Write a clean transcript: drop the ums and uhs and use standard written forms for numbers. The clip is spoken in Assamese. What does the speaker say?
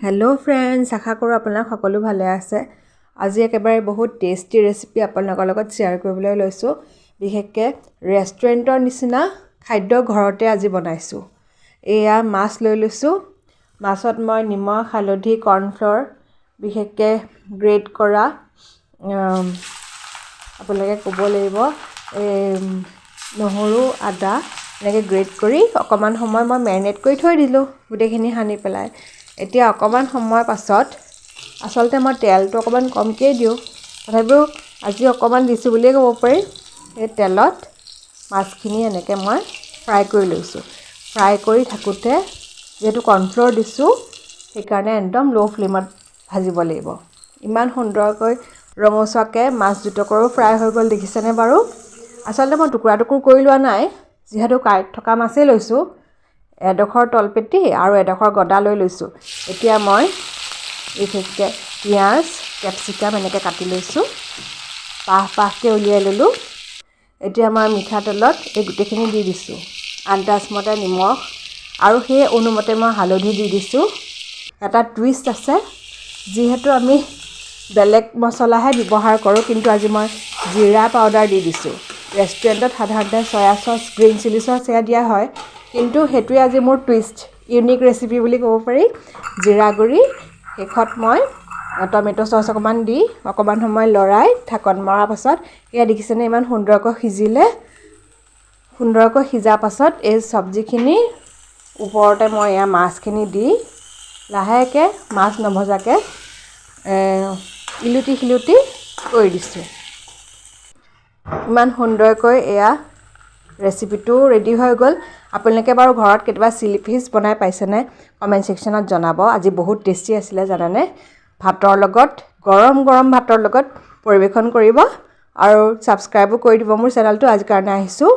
हेलो फ्रेंड्स आशा करूँ আপোনালোক সকলো ভালে আছে আজি একেবাৰে বহুত টেস্টি ৰেচিপি আপোনালোকৰ লগত শেয়াৰ কৰিবলৈ লৈছো বিশেষকৈ ৰেষ্টুৰেণ্টৰ নিচিনা খাদ্য ঘৰতে আজি বনাইছো এয়া মাছ লৈ লৈছো মাছত মই নিমখ হালধি কৰ্ণফ্লোৰ বিশেষকৈ গ্ৰেট কৰা আপোনালোকে ক'ব লাগিব নহৰু আদা এনেকৈ গ্ৰেট কৰি অকমান সময় মই মেৰিনেট কৰি থৈ দিলো গুটেখিনি হানি পেলাই এতিয়া অকমান সময় পাছত আসলতে মই তেলটো অকমান কমকৈ দিও তথাপিও আজি অকমান দিছো বুলিয়ে ক'ব পাৰি এই তেলত মাছখিনি এনেকৈ মই ফ্ৰাই কৰি লৈছো ফ্ৰাই কৰি থাকোতে যেটো কৰ্ণফ্লোৰ দিছো সেইকাৰণে একদম লো ফ্লেমত ভাজিব লাগিব ইমান সুন্দৰকৈ ৰঙচুৱাকে মাছ দুটকৰো ফ্ৰাই হৈ গল দেখিছেনে বাৰু আসলতে মই টুকুৰা টুকুৰ কৰি লোৱা নাই যিহেতু কাইট থকা মাছে লৈছো এডখৰ তলপেটি আৰু এডখৰ গডা লৈ লৈছো এতিয়া মই বিশেষকৈ পিয়াজ ক্যাপসিকাম এনেকৈ কাটি লৈছো পাহকে উলিয়াই ললো এতিয়া মই মিঠা তেলত এই গুটেখিনি দি দিছো আন্দাজমতে নিমখ আৰু সেই অনুমতে মই হালধি দি দিছো এটা টুইষ্ট আছে যিহেতু আমি বেলেগ মছলাহে ব্যৱহাৰ কৰো কিন্তু আজি মই জিৰা পাউডাৰ দি দিছো ৰেষ্টুৰেণ্টত সাধাৰণতে সয়া সস গ্ৰীন চিলি সস এয়া দিয়া হয় কিন্তু হেতুই আজি মোৰ টুইষ্ট ইউনিক ৰেচিপি বুলি ক'ব পাৰি জিৰা গুৰি হেখত মই টমেটো সস অকমান দি অকমান সময় লৰাই ঢাকন মৰা পাছত এয়া দেখিছেনে ইমান সুন্দৰকৈ সিজিলে সুন্দৰকৈ সিজা পাছত এই সবজিখিনি ওপৰতে মই এয়া মাছখিনি দি লাহেকে মাছ নভজাকে ইলুটি হিলুটি কৰি দিছো ইমান সুন্দৰকৈ এয়া ৰেচিপিটো ৰেডি হৈ গল আপোনালোকে বাৰু ঘৰত কেতিয়াবা চিলি ফিশ বনাই পাইছেনে কমেন্ট সেকশনত জনাব আজি বহুত টেস্টি আছিল জানানে ভাতৰ লগত গৰম গৰম ভাতৰ লগত পৰিবেশন কৰিব আৰু সাবস্ক্ৰাইবও কৰি দিব মোৰ চেনেলটো আজি কাৰণে আহিছো